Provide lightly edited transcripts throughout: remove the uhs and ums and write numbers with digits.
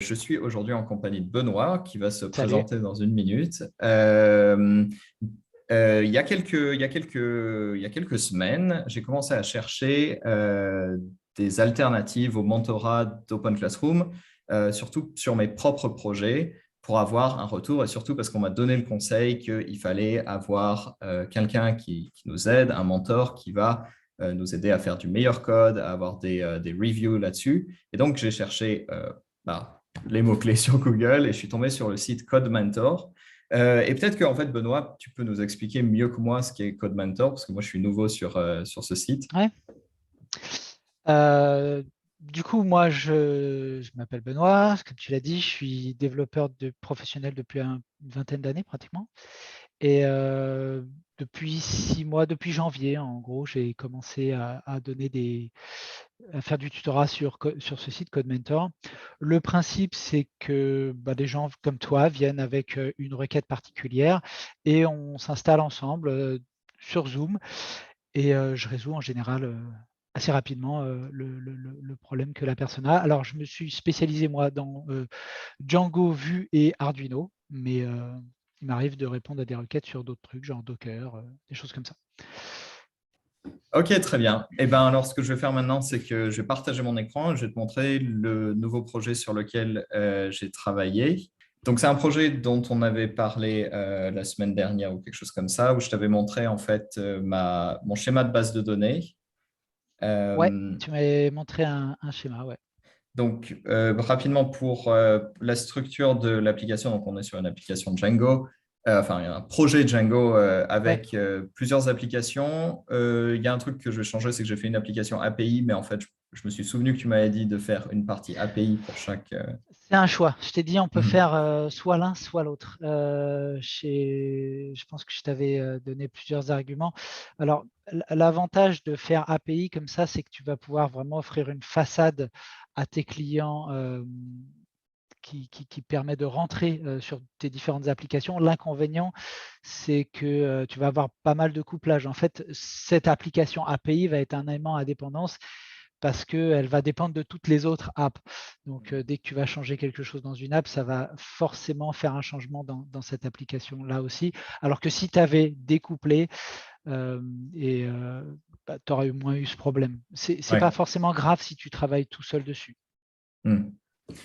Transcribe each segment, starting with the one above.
Je suis aujourd'hui en compagnie de Benoît qui va se Salut. présenter dans une minute. Il y a quelques semaines, j'ai commencé à chercher des alternatives au mentorat d'Open Classroom, surtout sur mes propres projets, pour avoir un retour et surtout parce qu'on m'a donné le conseil qu'il fallait avoir quelqu'un qui nous aide, un mentor qui va nous aider à faire du meilleur code, à avoir des reviews là-dessus. Et donc, j'ai cherché les mots-clés sur Google et je suis tombé sur le site Code Mentor. Et peut-être que, en fait, Benoît, tu peux nous expliquer mieux que moi ce qu'est Code Mentor, parce que moi, je suis nouveau sur ce site. Ouais. Euh, du coup, moi, je m'appelle Benoît. Comme tu l'as dit, je suis développeur professionnel depuis une vingtaine d'années pratiquement. Et depuis 6 mois, depuis janvier, en gros, j'ai commencé à faire du tutorat sur ce site Code Mentor. Le principe, c'est que des gens comme toi viennent avec une requête particulière et on s'installe ensemble sur Zoom. Et je résous en général assez rapidement le problème que la personne a. Alors, je me suis spécialisé, moi, dans Django, Vue et Arduino, mais il m'arrive de répondre à des requêtes sur d'autres trucs, genre Docker, des choses comme ça. Ok, très bien. Et ben alors, ce que je vais faire maintenant, c'est que je vais partager mon écran. Je vais te montrer le nouveau projet sur lequel j'ai travaillé. Donc, c'est un projet dont on avait parlé la semaine dernière ou quelque chose comme ça, où je t'avais montré en fait mon schéma de base de données. Ouais, Euh, tu m'avais montré un schéma, ouais. Donc, rapidement pour la structure de l'application, donc on est sur une application Django, enfin il y a un projet Django Ouais. avec plusieurs applications. Il y a un truc que je vais changer, c'est que j'ai fait une application API, mais en fait, je me suis souvenu que tu m'avais dit de faire une partie API pour chaque. C'est un choix. Je t'ai dit, on peut Mhm. faire soit l'un, soit l'autre. Je pense que je t'avais donné plusieurs arguments. Alors, l'avantage de faire API comme ça, c'est que tu vas pouvoir vraiment offrir une façade à tes clients qui permet de rentrer sur tes différentes applications. L'inconvénient, c'est que tu vas avoir pas mal de couplage. En fait, cette application API va être un aimant à dépendance parce qu'elle va dépendre de toutes les autres apps. Donc, dès que tu vas changer quelque chose dans une app, ça va forcément faire un changement dans cette application-là aussi. Alors que si tu avais découplé, euh, et tu aurais moins eu ce problème. C'est pas Ouais. forcément grave si tu travailles tout seul dessus. Mhm.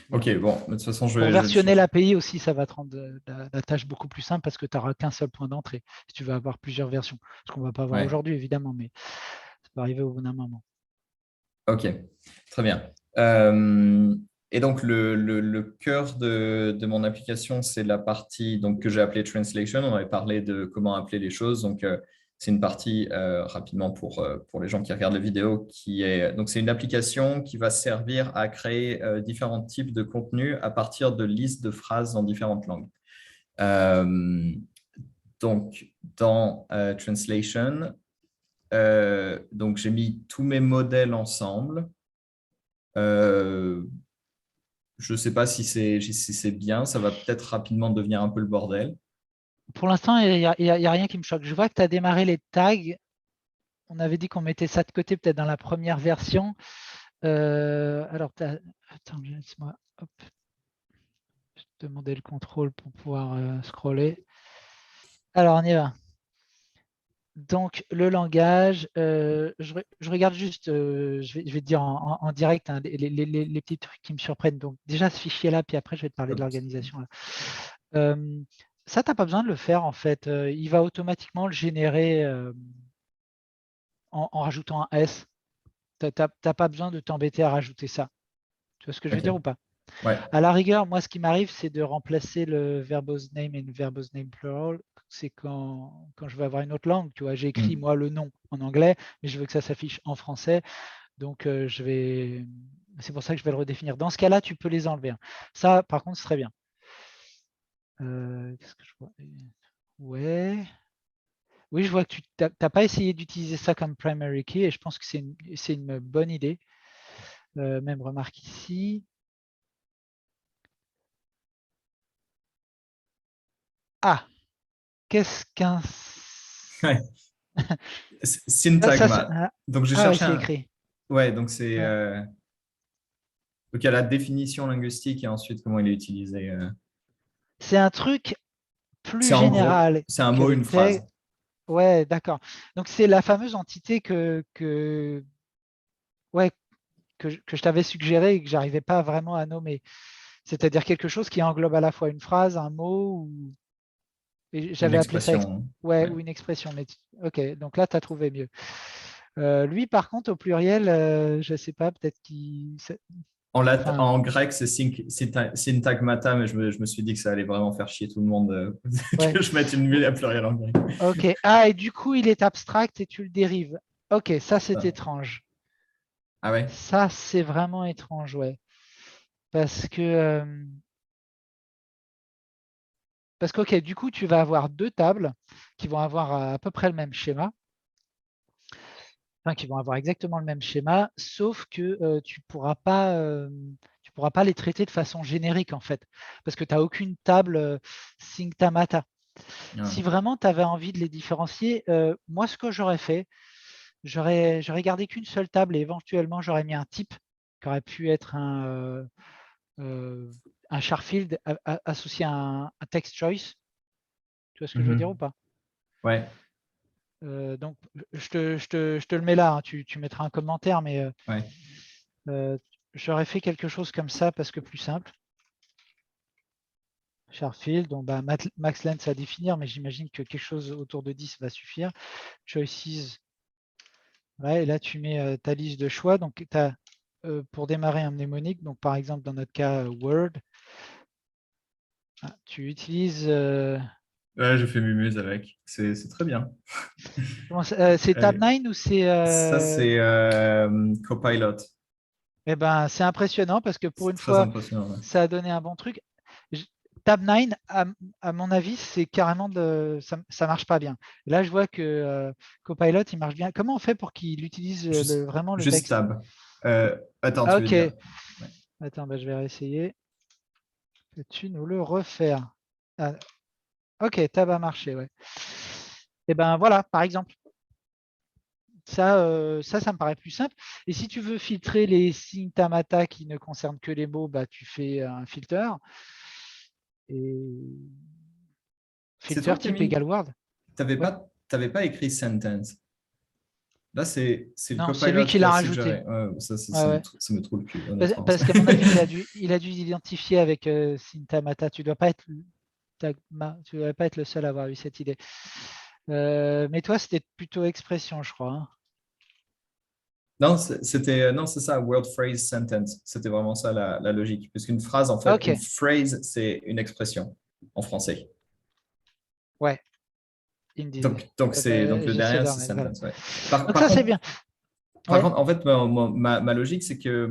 Voilà. Ok, bon, de toute façon, Pour je vais le versionner changer. l'API aussi, ça va te rendre la tâche beaucoup plus simple parce que tu n'auras qu'un seul point d'entrée si tu veux avoir plusieurs versions. Ce qu'on ne va pas avoir Ouais. aujourd'hui, évidemment, mais ça va arriver au bout d'un moment. Ok, très bien. Euh, et donc, le cœur de mon application, c'est la partie donc, que j'ai appelée Translation. On avait parlé de comment appeler les choses. Donc, c'est une partie, rapidement pour les gens qui regardent la vidéo, qui est… Donc, c'est une application qui va servir à créer différents types de contenus à partir de listes de phrases dans différentes langues. Euh, donc, dans Translation, donc j'ai mis tous mes modèles ensemble. Euh, je ne sais pas si c'est bien, ça va peut-être rapidement devenir un peu le bordel. Pour l'instant, il y a rien qui me choque. Je vois que tu as démarré les tags. On avait dit qu'on mettait ça de côté peut-être dans la première version. Alors, attends, laisse-moi hop, demander le contrôle pour pouvoir scroller. Alors, on y va. Donc, le langage, je regarde juste, je vais te dire en direct hein, les petits trucs qui me surprennent. Donc, déjà, ce fichier-là, puis après, je vais te parler de l'organisation. Là. Euh, Ça, tu n'as pas besoin de le faire, en fait. Il va automatiquement le générer en rajoutant un S. Tu n'as pas besoin de t'embêter à rajouter ça. Tu vois ce que je veux Ok, dire ou pas? ouais. À la rigueur, moi, ce qui m'arrive, c'est de remplacer le verbose name et le verbose name plural. C'est quand je veux avoir une autre langue. Tu vois, j'ai écrit Hmm. moi le nom en anglais, mais je veux que ça s'affiche en français. Donc, c'est pour ça que je vais le redéfinir. Dans ce cas-là, tu peux les enlever. Hein. Ça, par contre, c'est très bien. Qu'est-ce que je vois? Ouais. Oui, je vois que tu n'as pas essayé d'utiliser ça comme primary key et je pense que c'est une bonne idée. Même remarque ici. Ah, qu'est-ce qu'un… Ouais. Ça, Syntagma. Donc j'ai ah ouais, cherché c'est un. écrit. Ouais, donc c'est Ouais. Donc, il y a la définition linguistique et ensuite comment il est utilisé. C'est un truc plus C'est en gros, général c'est un que mot, le une phrase. texte. Ouais, d'accord. Donc, c'est la fameuse entité ouais, que je t'avais suggéré et que j'arrivais pas vraiment à nommer. C'est-à-dire quelque chose qui englobe à la fois une phrase, un mot, et Une j'avais appelé ça expression. ouais, Ouais. ou une expression. Mais ok, donc là, tu as trouvé mieux. Lui, par contre, au pluriel, je sais pas, peut-être qu'il. Enfin, En grec, c'est syntagmata, mais je me suis dit que ça allait vraiment faire chier tout le monde ouais. que je mette une ville à pluriel en grec. Ok. Ah, et du coup, il est abstract et tu le dérives. Ok, ça, c'est Ah, étrange. ah ouais? Ça, c'est vraiment étrange, ouais. Parce que, ok, du coup, tu vas avoir deux tables qui vont avoir à peu près le même schéma, enfin, qui vont avoir exactement le même schéma, sauf que tu pourras pas les traiter de façon générique, en fait, parce que tu n'as aucune table synctamata. Si Ah. vraiment tu avais envie de les différencier, moi, ce que j'aurais fait, j'aurais gardé qu'une seule table et éventuellement, j'aurais mis un type qui aurait pu être un Charfield associé à un text choice. Tu vois ce que je veux dire ou Mhm. pas? Ouais, Donc, je te le mets là, hein, tu mettras un commentaire, mais ouais. euh, j'aurais fait quelque chose comme ça parce que plus simple. Charfield, donc bah, max length à définir, mais j'imagine que quelque chose autour de 10 va suffire. Choices, ouais, et là tu mets ta liste de choix. Donc, tu as pour démarrer un mnémonique, donc par exemple dans notre cas Word, tu utilises Ouais, j'ai fait Mumuse avec. C'est très bien. c'est Ouais. Tab9 ou c'est Ça, c'est Copilot. eh ben, c'est impressionnant parce que pour C'est une très fois, impressionnant. Ouais. ça a donné un bon truc. J- Tab9, à mon avis, c'est carrément ça marche pas bien. Là, je vois que Copilot, il marche bien. Comment on fait pour qu'il utilise vraiment le Juste texte? tab. Attends, Ah, tu veux ok. dire. Ouais. Attends, bah, je vais réessayer. Peux-tu nous le refaire? Ah, ok, Tab a marché, ouais. Et ben voilà, par exemple. Ça me paraît plus simple. Et si tu veux filtrer les syntagmata qui ne concernent que les mots, bah, tu fais un filter. Et C'est filter toi qui as type mis. égal Word. Ouais. T'avais pas écrit sentence. Là, c'est le Non, c'est lui Copilot qui qui l'a a rajouté. suggéré. Ouais, Ouais, ouais. ça me trouve le cul, Parce, honnêtement. parce qu'à mon avis, il a dû l'identifier avec syntagmata. Tu dois pas être tu dois pas être le seul à avoir eu cette idée. Mais toi, c'était plutôt expression, je crois, hein. Non, non, c'est ça, word phrase sentence. C'était vraiment ça la logique. Puisqu'une phrase, en fait, une Ok, phrase, c'est une expression en français. ouais, indeed. Donc le J'essaie derrière, de c'est remettre. Voilà. sentence. Ouais. Donc ça, c'est bien. Ouais. En fait, ma logique, c'est que,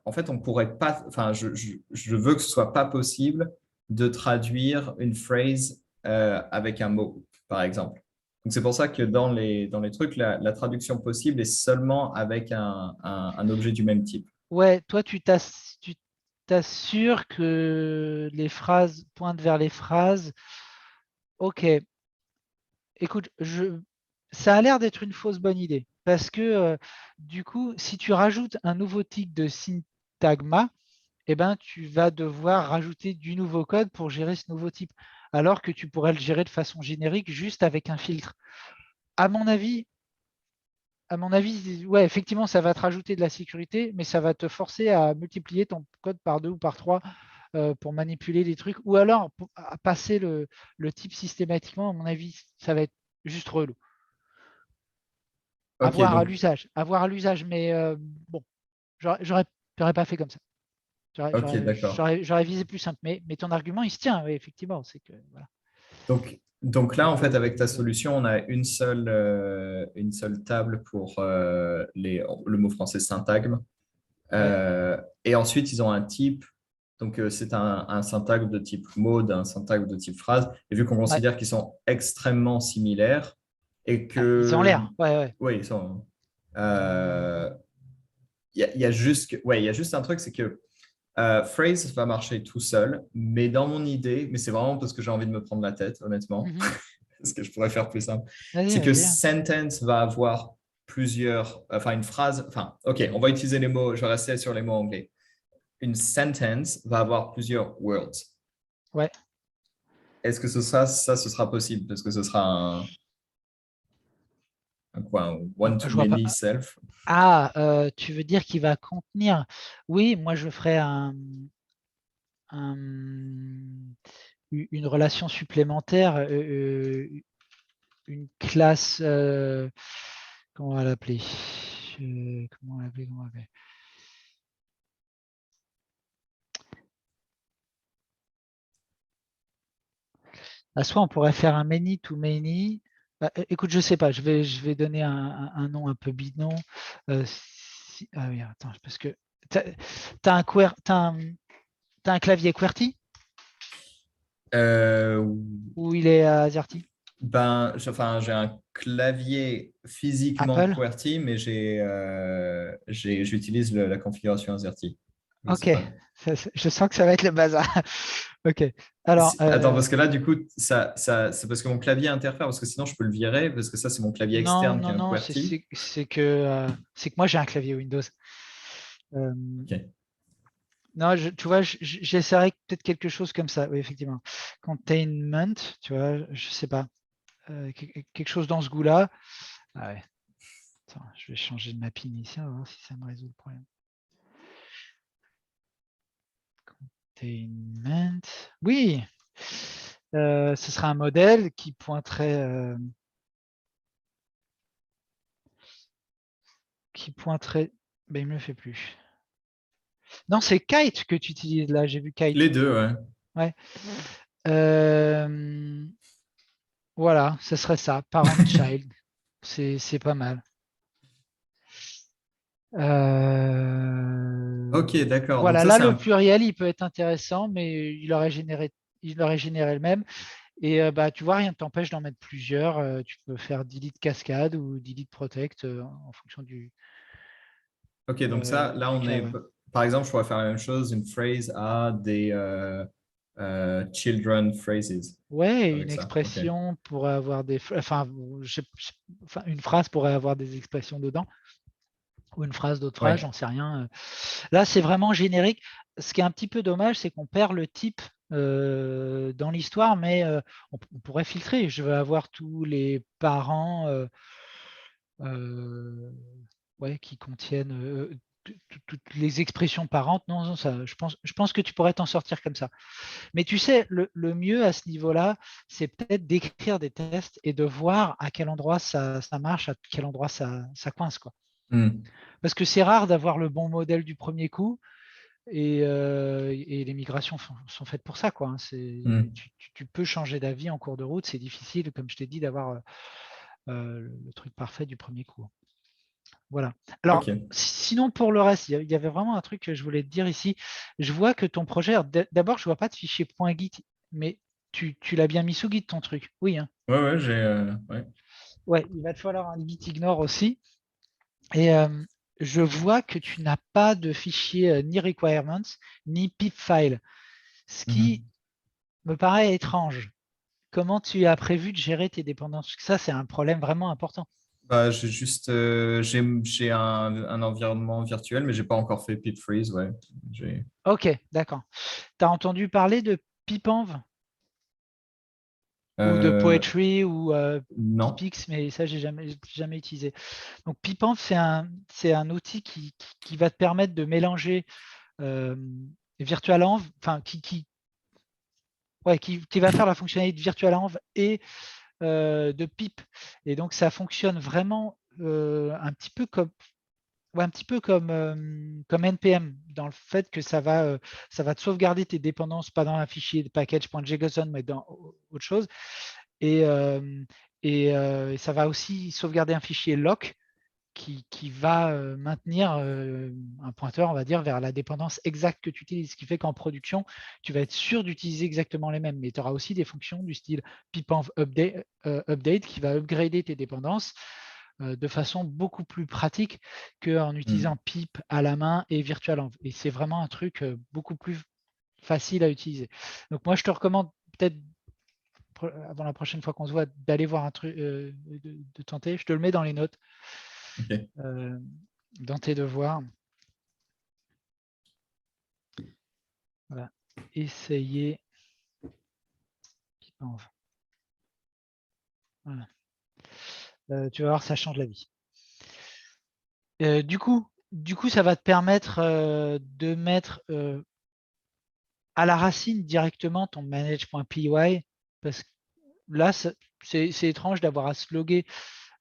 en fait, on pourrait pas, enfin, je veux que ce soit pas possible de traduire une phrase avec un mot, par exemple. Donc, c'est pour ça que dans les trucs, la traduction possible est seulement avec un objet du même type. Ouais, toi, tu t'assures que les phrases pointent vers les phrases. Ok, écoute, ça a l'air d'être une fausse bonne idée parce que du coup, si tu rajoutes un nouveau type de syntagma, eh ben, tu vas devoir rajouter du nouveau code pour gérer ce nouveau type, alors que tu pourrais le gérer de façon générique juste avec un filtre. À mon avis, ouais, effectivement, ça va te rajouter de la sécurité, mais ça va te forcer à multiplier ton code par 2 ou par 3 pour manipuler les trucs, ou alors à passer le type systématiquement. À mon avis, ça va être juste relou. Ok, donc, À voir à l'usage, mais bon, j'aurais pas fait comme ça. ok, d'accord. J'aurais visé plus simple, mais ton argument, il se tient, oui, effectivement. C'est que voilà, Donc là, ça en peut fait, être avec ta solution, on a une seule table pour le mot français syntagme. ouais, Et ensuite, ils ont un type. Donc, c'est un syntagme de type mode, un syntagme de type phrase. Et vu qu'on ouais. considère qu'ils sont extrêmement similaires et Ah, ils ont que, l'air, ouais, ouais. oui, ils sont. euh, Il y a juste, ouais, il y a juste un truc, c'est que phrase va marcher tout seul, mais dans mon idée, mais c'est vraiment parce que j'ai envie de me prendre la tête, honnêtement, Mhm. parce que je pourrais faire plus simple, Vas-y, c'est que vas-y. sentence va avoir enfin une phrase, enfin, ok, on va utiliser les mots, je vais rester sur les mots anglais. Une sentence va avoir plusieurs words. Ouais. Est-ce que ce sera possible? Parce que ce sera un one to Je vois pas. many self. Ah, tu veux dire qu'il va contenir. Oui, moi je ferais une relation supplémentaire, une classe, comment on va l'appeler? Comment on va l'appeler? Soit on pourrait faire un many to many. Écoute, je sais pas, je vais donner un nom un peu bidon. Ah oui, attends, parce que tu as un clavier QWERTY Euh, ou il est AZERTY? enfin, j'ai un clavier physiquement Apple? QWERTY, mais j'utilise la configuration AZERTY. Je sais Ok, pas. je sens que ça va être le bazar. Ok, alors, Attends, parce que là, du coup, c'est parce que mon clavier interfère, parce que sinon, je peux le virer, parce que ça, c'est mon clavier non, externe qui non, est un non, QWERTY. c'est que moi j'ai un clavier Windows. Euh, Ok. non, tu vois, j'essaierai peut-être quelque chose comme ça, oui, effectivement. Containment, tu vois, je sais pas. Quelque chose dans ce goût-là. Ah ouais. Attends, je vais changer de mapping ici, on va voir si ça me résout le problème. Containment. Oui, ce sera un modèle qui pointerait, ben, il me le fait plus. Non, c'est Kite que tu utilises là, j'ai vu Les Kite. deux, ouais. Ouais. Euh, voilà, ce serait ça, parent-child. C'est pas mal. Ok, d'accord. Donc Voilà, ça, là, c'est le un... pluriel, il peut être intéressant, mais il aurait généré le même. Et bah, tu vois, rien ne t'empêche d'en mettre plusieurs. Tu peux faire delete cascade ou delete protect en fonction Ok, donc ça, là, du on cas. est... Ouais. Par exemple, je pourrais faire la même chose, une phrase à des children phrases Ouais, avec une ça. Ok. expression pourrait avoir enfin, enfin, une phrase pourrait avoir des expressions dedans, ou une phrase d'autres phrases, Ouais. j'en sais rien. Là, c'est vraiment générique. Ce qui est un petit peu dommage, c'est qu'on perd le type dans l'histoire, mais on pourrait filtrer. Je veux avoir tous les parents ouais, qui contiennent toutes les expressions parentes. Non, non, ça, je pense que tu pourrais t'en sortir comme ça. Mais tu sais, le mieux à ce niveau-là, c'est peut-être d'écrire des tests et de voir à quel endroit ça marche, à quel endroit ça coince, quoi. Hmm. Parce que c'est rare d'avoir le bon modèle du premier coup. Et les migrations sont faites pour ça, quoi. Hein. Hmm. Tu peux changer d'avis en cours de route. C'est difficile, comme je t'ai dit, d'avoir le truc parfait du premier coup. Voilà. Alors, Ok. sinon, pour le reste, il y avait vraiment un truc que je voulais te dire ici. Je vois que ton projet, alors, d'abord, je vois pas de fichier .git, mais tu l'as bien mis sous Git, ton truc. Oui, hein. Ouais, ouais, ouais. Ouais, il va te falloir un Git ignore aussi. Et je vois que tu n'as pas de fichier ni requirements, ni pip file, ce qui Mhm. me paraît étrange. Comment tu as prévu de gérer tes dépendances? Parce que ça, c'est un problème vraiment important. Bah, j'ai juste j'ai un environnement virtuel, mais j'ai pas encore fait pip freeze, ouais. J'ai Ok, d'accord. Tu as entendu parler de pipenv ou de euh, Poetry ou non. Pipix, mais ça, j'ai jamais utilisé. Donc pipenv, c'est un outil qui va te permettre de mélanger euh, virtualenv, enfin ouais, qui va faire la fonctionnalité de virtualenv et de pip. Et donc ça fonctionne vraiment un petit peu comme NPM, dans le fait que ça va te sauvegarder tes dépendances, pas dans un fichier de package.json, mais dans autre chose. Et, ça va aussi sauvegarder un fichier lock qui va maintenir un pointeur, on va dire, vers la dépendance exacte que tu utilises. Ce qui fait qu'en production, tu vas être sûr d'utiliser exactement les mêmes. Mais tu auras aussi des fonctions du style pipenv update qui va upgrader tes dépendances de façon beaucoup plus pratique qu'en utilisant Hmm. pip à la main et virtualenv. Et c'est vraiment un truc beaucoup plus facile à utiliser. Donc moi, je te recommande peut-être avant la prochaine fois qu'on se voit d'aller voir un truc, de tenter. Je te le mets dans les notes. Ok. dans tes devoirs. Voilà. Essayez. Voilà. Tu vas voir, ça change la vie. Du coup, ça va te permettre de mettre à la racine directement ton manage.py, parce que là, c'est étrange d'avoir à se loguer,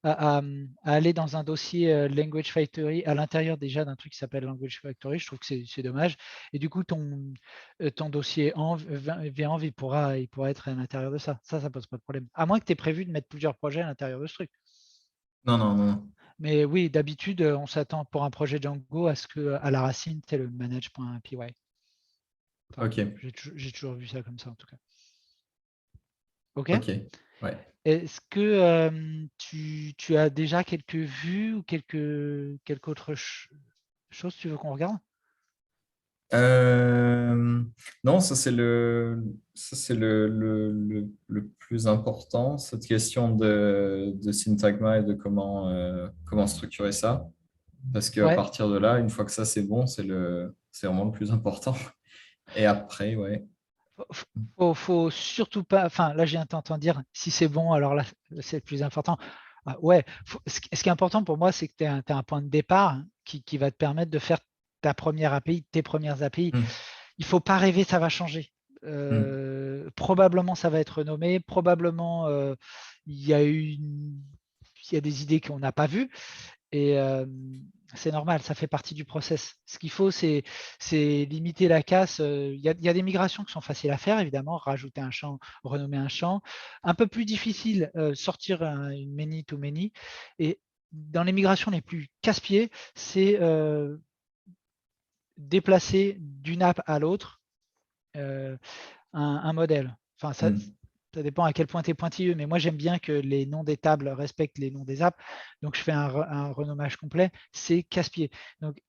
à aller dans un dossier Language Factory à l'intérieur déjà d'un truc qui s'appelle Language Factory. Je trouve que c'est dommage. Et du coup, ton dossier VEnv, il pourra être à l'intérieur de ça. Ça pose pas de problème. À moins que tu aies prévu de mettre plusieurs projets à l'intérieur de ce truc. Non, non, non. Mais oui, d'habitude, on s'attend pour un projet Django à ce que à la racine, tu aies le manage.py. Enfin, Ok. j'ai toujours vu ça comme ça en tout cas. Ok. Ok. Ouais. Est-ce que tu as déjà quelques vues ou quelque autre chose tu veux qu'on regarde? Non, ça c'est le plus important, cette question de syntagma et de comment structurer ça. Parce qu'à Ouais, partir de là, une fois que ça c'est bon, c'est vraiment le plus important. Et après, ouais. faut surtout pas. Enfin, là, j'ai entendu dire si c'est bon, alors là, c'est le plus important. Ah, ouais, ce qui est important pour moi, c'est que tu as un point de départ qui va te permettre de faire ta première API, tes premières API. Hmm, Il ne faut pas rêver, ça va changer. hmm, Probablement, ça va être renommé. Probablement, il y a des idées qu'on n'a pas vues. Et c'est normal, ça fait partie du process. Ce qu'il faut, c'est limiter la casse. Il y a des migrations qui sont faciles à faire, évidemment, rajouter un champ, renommer un champ. Un peu plus difficile, sortir une many to many. Et dans les migrations les plus casse-pieds, c'est déplacer d'une app à l'autre un modèle. Enfin, hmm. ça dépend à quel point tu es pointilleux, mais moi j'aime bien que les noms des tables respectent les noms des apps. Donc je fais un renommage complet, c'est casse-pied. Donc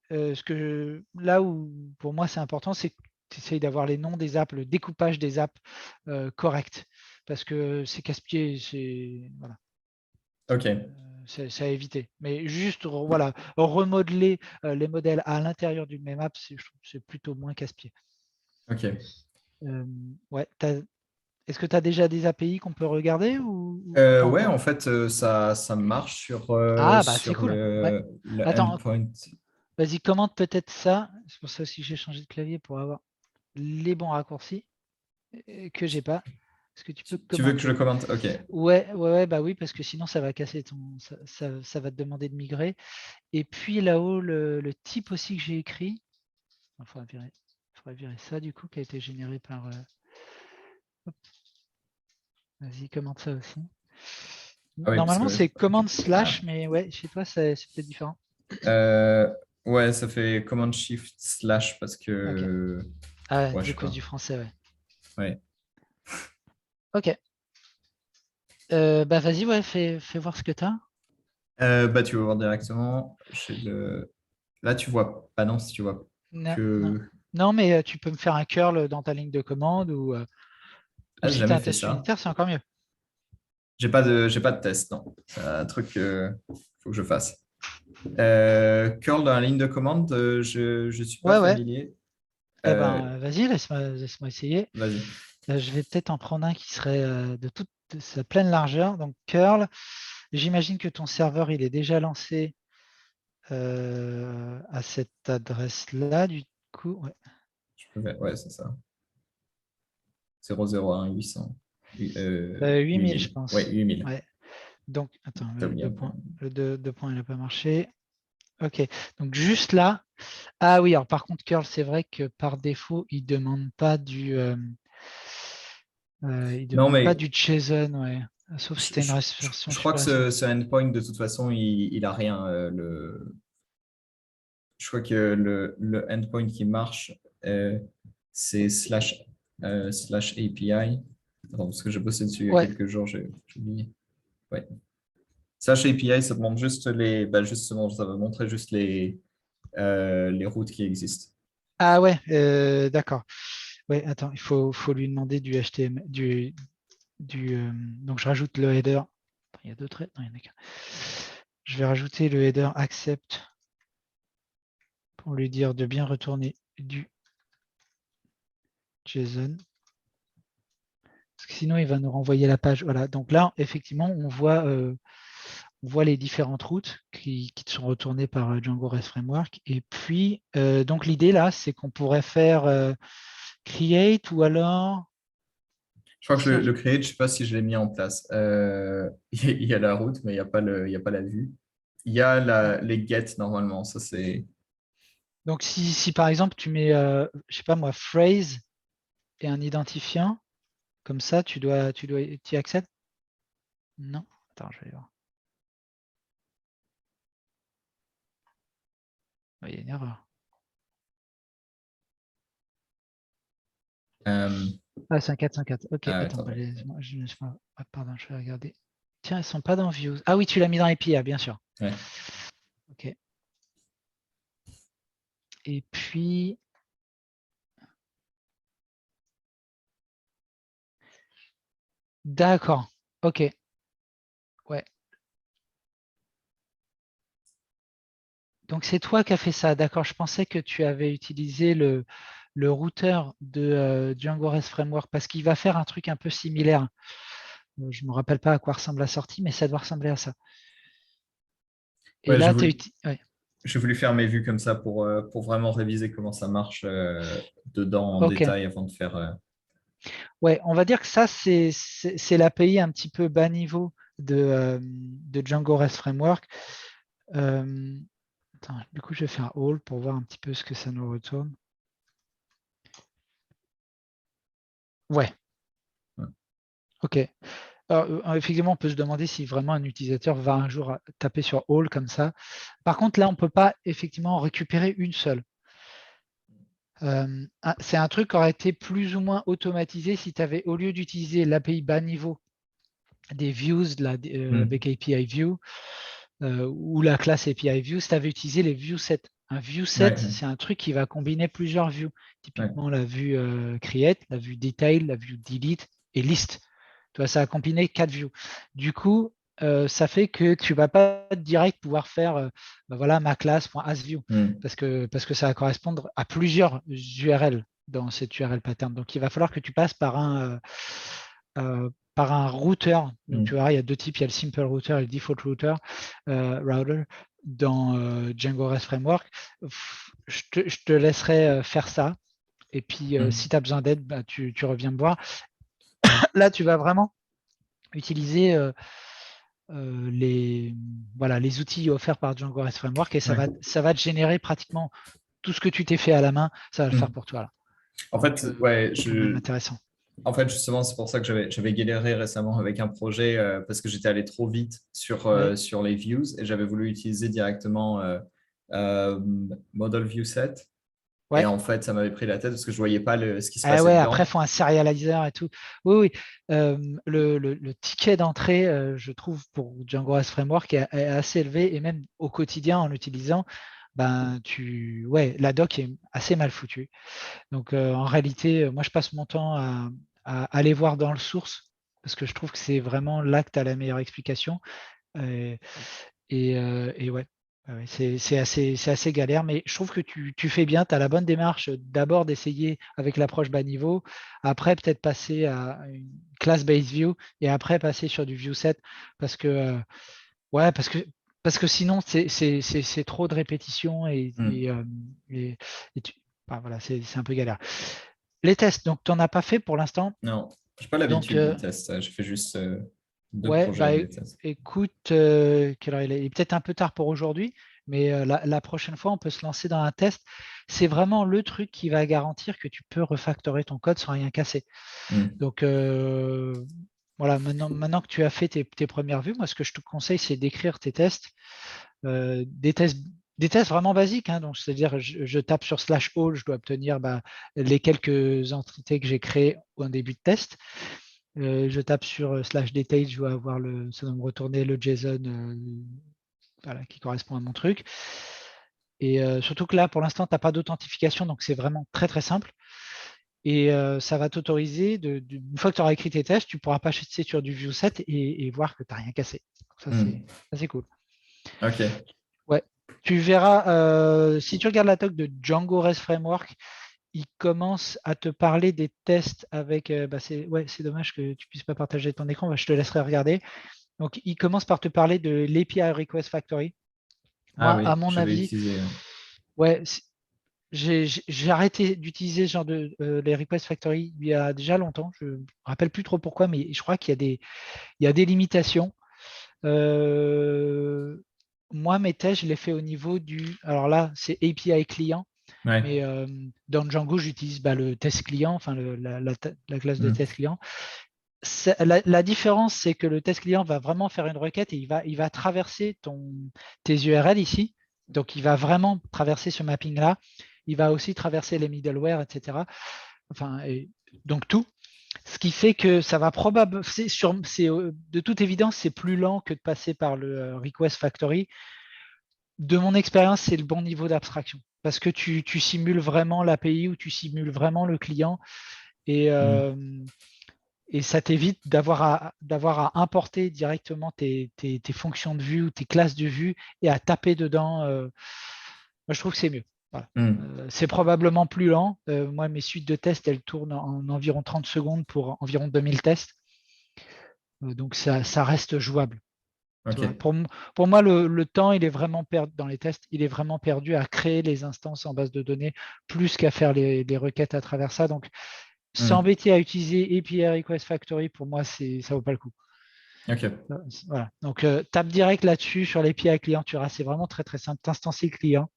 là où pour moi c'est important, c'est que tu essayes d'avoir les noms des apps, le découpage des apps correct. Parce que c'est casse-pied, voilà, Ok, c'est à éviter. Mais juste voilà, remodeler les modèles à l'intérieur d'une même app, je trouve que c'est plutôt moins casse-pied. ok. Ouais, est-ce que tu as déjà des API qu'on peut regarder ou pas Ouais, en encore? fait, ça marche Ah, bah c'est sur cool. Ouais. le Attends, endpoint. vas-y, commente peut-être ça. C'est pour ça aussi que j'ai changé de clavier pour avoir les bons raccourcis que j'ai pas. Est-ce que tu peux Tu veux que je le commenter? commente? Ok. Ouais, bah oui, parce que sinon ça va casser ça va te demander de migrer. Et puis là-haut, le type aussi que j'ai écrit. Il faudrait virer ça du coup, qui a été généré par. Hop, vas-y, commente ça aussi. Ah oui, parce que Normalement, ouais. c'est command Ah. slash, mais ouais, chez toi, c'est peut-être différent. Euh, ouais, ça fait Command Shift slash parce Ok. que Ah, ouais, je du sais cause pas. du français, ouais. Ouais. Ok. Bah vas-y, ouais, fais voir ce que tu as. Bah tu vas voir directement chez le. Là, tu vois pas non si tu vois Non, non. que. Non, mais tu peux me faire un curl dans ta ligne de commande ou Ah, j'ai si tu as jamais un fait test ça. unitaire, c'est encore mieux. J'ai pas de test, non. C'est un truc faut que je fasse. Curl dans la ligne de commande, je suis pas Ouais, ouais. familier. Eh Euh, ben, vas-y, laisse-moi essayer. vas-y. Je vais peut-être en prendre un qui serait de toute sa pleine largeur. Donc, curl. J'imagine que ton serveur, il est déjà lancé à cette adresse-là, du coup. Ouais. Ouais, c'est ça. 001 800. 8000, je 8000. Ouais, pense. 8000. Ouais. Donc, attends, T'as le oublié deux un points. point. Le deux points, il n'a pas marché. Ok. Donc, juste là. Ah oui, alors par contre, curl, c'est vrai que par défaut, il ne demande pas il Non, demande pas mais du JSON, ouais. Sauf si je, tu as une je- version je crois que super récente. ce endpoint, de toute façon, il a rien. Je crois que le endpoint qui marche, c'est slash API. Attends, parce que j'ai bossé dessus il y a Ouais. quelques jours, j'ai oublié. Ouais. Slash API, ça te montre juste bah justement, ça va montrer juste les routes qui existent. Ah ouais, d'accord. Ouais, attends, faut lui demander du HTML, donc je rajoute le header. Attends, il y a deux traits? Non, il n'y en a qu'un. Je vais rajouter le header accept pour lui dire de bien retourner du JSON. Parce que sinon, il va nous renvoyer la page. Voilà. Donc là, effectivement, on voit les différentes routes qui te sont retournées par Django REST Framework. Et puis, donc l'idée là, c'est qu'on pourrait faire create ou alors. Je crois que le create, je ne sais pas si je l'ai mis en place. Il y a la route, mais il y a pas la vue. Il y a les get normalement. Ça, c'est. Donc, si par exemple, tu mets, je sais pas moi, phrase et un identifiant, comme ça, tu y accèdes? Non. Attends, je vais voir. Il y a une erreur. Ah, 5.4, 5.4. Ok, Ah, attends, attends. je ne sais pas. Ah, pardon, je vais regarder. Tiens, elles sont pas dans Views. Ah oui, tu l'as mis dans API, bien sûr. Ouais. Ok. Et puis. D'accord. Ok. Ouais. Donc c'est toi qui as fait ça. D'accord. Je pensais que tu avais utilisé le routeur de Django REST Framework parce qu'il va faire un truc un peu similaire. Je ne me rappelle pas à quoi ressemble la sortie, mais ça doit ressembler à ça. Et Ouais, là, tu as ouais. j'ai voulu faire mes vues comme ça pour vraiment réviser comment ça marche dedans en Ok. détail avant de faire. Ouais, on va dire que ça, c'est l'API un petit peu bas niveau de Django REST Framework. Euh, attends, du coup, je vais faire all pour voir un petit peu ce que ça nous retourne. Ouais, Ouais. ok. Alors, effectivement, on peut se demander si vraiment un utilisateur va un jour taper sur all comme ça. Par contre, là, on ne peut pas effectivement en récupérer une seule. C'est un truc qui aurait été plus ou moins automatisé si tu avais, au lieu d'utiliser l'API bas niveau des views Hmm. avec API view ou la classe API view, si tu avais utilisé les view sets. Un view Ouais, set, ouais, c'est un truc qui va combiner plusieurs views. ouais. Typiquement la vue create, la vue detail, la vue delete et list. Tu vois, ça a combiné 4 views. Du coup, ça fait que tu ne vas pas direct pouvoir faire ben voilà, ma classe.asView Hmm. parce que ça va correspondre à plusieurs URL dans cette URL pattern. Donc, il va falloir que tu passes par un routeur. Donc, tu Hmm. vois, il y a deux types. Il y a le simple router et le default router dans Django REST Framework. Je te laisserai faire ça. Et puis, Hmm. si tu as besoin d'aide, bah, tu reviens me voir. Là, tu vas vraiment utiliser voilà, les outils offerts par Django REST Framework et Ouais. ça va te générer pratiquement tout ce que tu t'es fait à la main, ça va le faire Hmm. pour toi. Là. En Donc, fait, ouais, c'est quand même intéressant. en fait, justement, c'est pour ça que j'avais galéré récemment avec un projet parce que j'étais allé trop vite Ouais. sur les views et j'avais voulu utiliser directement euh, Model View Set. Et Ouais. en fait, ça m'avait pris la tête parce que je voyais pas ce qui se Ah passait ouais, après, il dedans. faut un serializer et tout. Oui, oui. Le ticket d'entrée, je trouve, pour Django REST Framework est assez élevé et même au quotidien, en l'utilisant, ben, ouais, la doc est assez mal foutue. Donc, en réalité, moi, je passe mon temps à aller voir dans le source parce que je trouve que c'est vraiment là que tu as la meilleure explication. Euh, et ouais, ouais, c'est assez galère, mais je trouve que tu fais bien, tu as la bonne démarche d'abord d'essayer avec l'approche bas niveau, après peut-être passer à une class based view et après passer sur du view set parce que ouais, parce que sinon c'est trop de répétitions Hmm. et, enfin, voilà, c'est un peu galère. Les tests, donc tu n'en as pas fait pour l'instant. Non, j'ai pas Donc l'habitude des tests. Je fais juste deux ouais, projets bah avec des tests. écoute, quelle heure il est peut-être un peu tard pour aujourd'hui, mais la prochaine fois, on peut se lancer dans un test. C'est vraiment le truc qui va garantir que tu peux refactorer ton code sans rien casser. Hmm. Donc voilà, maintenant que tu as fait tes premières vues, moi ce que je te conseille, c'est d'écrire tes tests, des tests. Des tests vraiment basiques, hein, donc c'est-à-dire je tape sur slash all, je dois obtenir bah, les quelques entités que j'ai créées au début de test. Je tape sur slash detail, je dois avoir ça doit me retourner le JSON voilà, qui correspond à mon truc. Et surtout que là, pour l'instant, tu n'as pas d'authentification, donc c'est vraiment très très simple. Et ça va t'autoriser, une fois que tu auras écrit tes tests, tu pourras passer sur du view set et voir que tu n'as rien cassé. Donc ça, Hmm. c'est cool. OK. Ouais. Tu verras, si tu regardes la doc de Django REST Framework, il commence à te parler des tests avec. C'est dommage que tu puisses pas partager ton écran, je te laisserai regarder. Donc, il commence par te parler de l'API Request Factory. Moi, Ah à oui, mon je vais avis, utiliser. ouais, j'ai arrêté d'utiliser ce genre les Request Factory il y a déjà longtemps. Je ne me rappelle plus trop pourquoi, mais je crois qu'il y a des limitations. Euh, Moi, mes tests, je les fais au niveau du. Alors là, c'est API client, Ouais. mais dans Django, j'utilise le test client, enfin la classe de Hmm. test client. La différence, c'est que le test client va vraiment faire une requête et il va traverser tes URL ici. Donc, il va vraiment traverser ce mapping-là. Il va aussi traverser les middleware, etc. Enfin, donc tout. Ce qui fait que ça va probablement, de toute évidence, c'est plus lent que de passer par le Request Factory. De mon expérience, c'est le bon niveau d'abstraction parce que tu simules vraiment l'API ou tu simules vraiment le client et, Hmm. euh, et ça t'évite d'avoir à importer directement tes fonctions de vue ou tes classes de vue et à taper dedans. Moi, je trouve que c'est mieux. Voilà. Hmm. C'est probablement plus lent. Moi, mes suites de tests, elles tournent en environ 30 secondes pour environ 2000 tests. Donc, ça reste jouable. Tu vois. OK. Pour moi, le temps, il est vraiment perdu dans les tests. Il est vraiment perdu à créer les instances en base de données plus qu'à faire les requêtes à travers ça. Donc, Hmm. s'embêter à utiliser API Request Factory, pour moi, ça vaut pas le coup. OK. Voilà. Donc, tape direct là-dessus sur l'API client. Tu verras, c'est vraiment très, très simple. T'instancies le client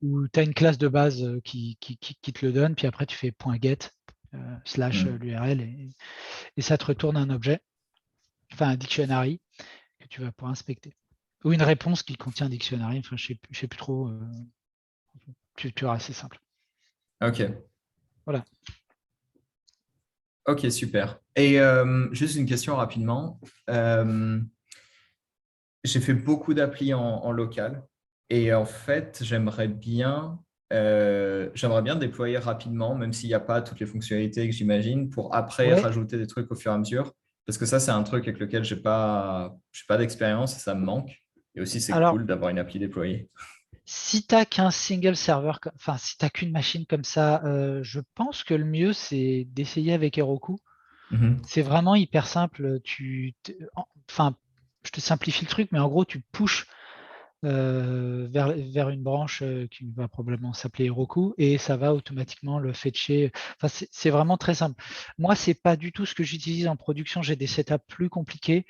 où tu as une classe de base qui te le donne. Puis après, tu fais .get slash Hmm. l'URL et ça te retourne un objet, enfin un dictionary que tu vas pouvoir inspecter. Ou une réponse qui contient un dictionary. Enfin, je sais plus trop. Tu verras, c'est simple. OK. Voilà. OK, super. Et juste une question rapidement. Euh, j'ai fait beaucoup d'applis en local et en fait, j'aimerais bien déployer rapidement, même s'il n'y a pas toutes les fonctionnalités que j'imagine, pour après Ouais. rajouter des trucs au fur et à mesure. Parce que ça, c'est un truc avec lequel j'ai pas d'expérience et ça me manque. Et aussi, c'est Alors, cool d'avoir une appli déployée. si tu n'as qu'un single serveur, enfin, si tu n'as qu'une machine comme ça, je pense que le mieux, c'est d'essayer avec Heroku. Mhm. C'est vraiment hyper simple. Enfin, je te simplifie le truc, mais en gros, tu pushes vers une branche qui va probablement s'appeler Heroku et ça va automatiquement le fetcher. Enfin, c'est vraiment très simple. Moi, c'est pas du tout ce que j'utilise en production. J'ai des setups plus compliqués.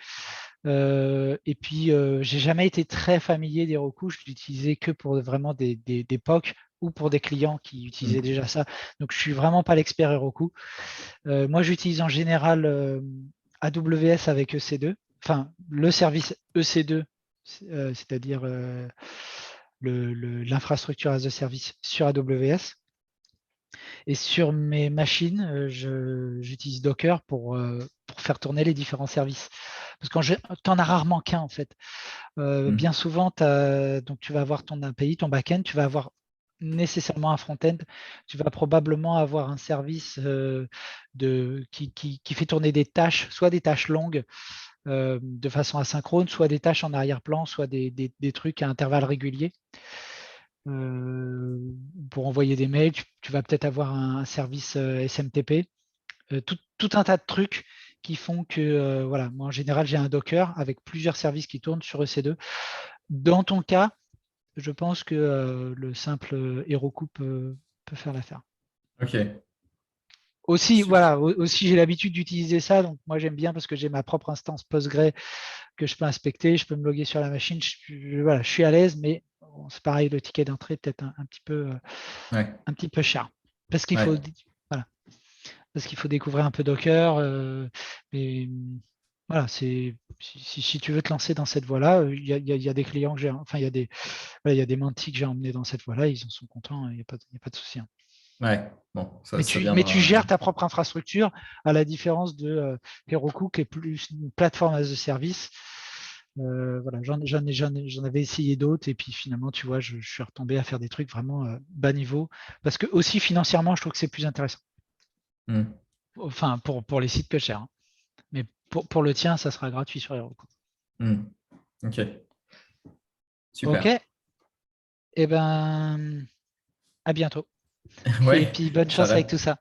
Et puis, j'ai jamais été très familier d'Heroku. Je l'utilisais que pour vraiment des POC ou pour des clients qui utilisaient Mhm. déjà ça. Donc, je suis vraiment pas l'expert Heroku. Moi, j'utilise en général AWS avec EC2, enfin le service EC2, c'est-à-dire l'infrastructure as a service sur AWS. Et sur mes machines, j'utilise Docker pour faire tourner les différents services. Parce que tu en as rarement qu'un en fait. Bien Mhm. souvent, donc tu vas avoir ton API, ton backend, tu vas avoir nécessairement un front-end, tu vas probablement avoir un service qui fait tourner des tâches, soit des tâches longues de façon asynchrone, soit des tâches en arrière-plan, soit des trucs à intervalles réguliers. Euh, pour envoyer des mails, tu vas peut-être avoir un service SMTP, tout un tas de trucs qui font que, voilà, moi en général, j'ai un Docker avec plusieurs services qui tournent sur EC2. Dans ton cas, je pense que le simple Heroku peut faire l'affaire. OK. Aussi, Super. voilà, aussi j'ai l'habitude d'utiliser ça, donc moi j'aime bien parce que j'ai ma propre instance Postgre que je peux inspecter, je peux me loguer sur la machine, voilà, je suis à l'aise, mais bon, c'est pareil, le ticket d'entrée est peut-être Ouais. un petit peu cher. Parce qu'il faut, Ouais. voilà, parce qu'il faut découvrir un peu Docker, mais voilà, si tu veux te lancer dans cette voie-là, il y a des clients que j'ai, enfin voilà, il y a des mentis que j'ai emmenés dans cette voie-là, ils en sont contents, il n'y a pas de souci, hein. Ouais. Bon, ça Mais tu viendra. gères ta propre infrastructure, à la différence de Heroku, qui est plus une plateforme as a service. Voilà, j'en avais essayé d'autres, et puis finalement, tu vois, je suis retombé à faire des trucs vraiment bas niveau, parce que aussi financièrement, je trouve que c'est plus intéressant. Hmm. Enfin, pour les sites que je gère, hein. Mais pour le tien, ça sera gratuit sur Heroku. Hmm. OK. OK. Super. Eh ben, à bientôt. Et Ouais, puis bonne chance avec Inch'Allah. tout ça.